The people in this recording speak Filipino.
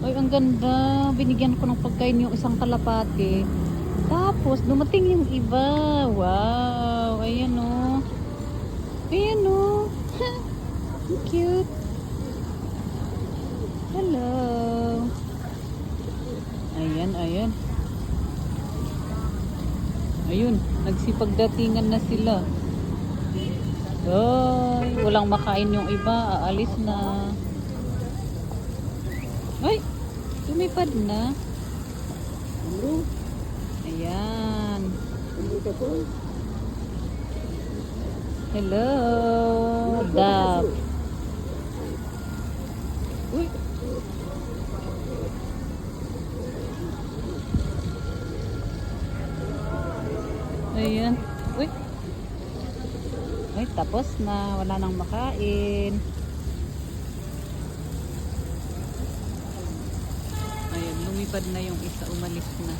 Ay, ang ganda. Binigyan ko ng pagkain yung isang kalapate. Tapos, dumating yung iba. Wow. Ayan o. Ayan o. Cute. Hello. Ayan, ayan. Ayun, nagsipagdatingan na sila. Ay, walang makain yung iba. Aalis na. Ay, lumipad na. Ayan. Hello, Dab. Uy. Ayan. Uy. Ay, tapos na. Wala nang makain. Ayan, lumipad na yung isa. Umalis na.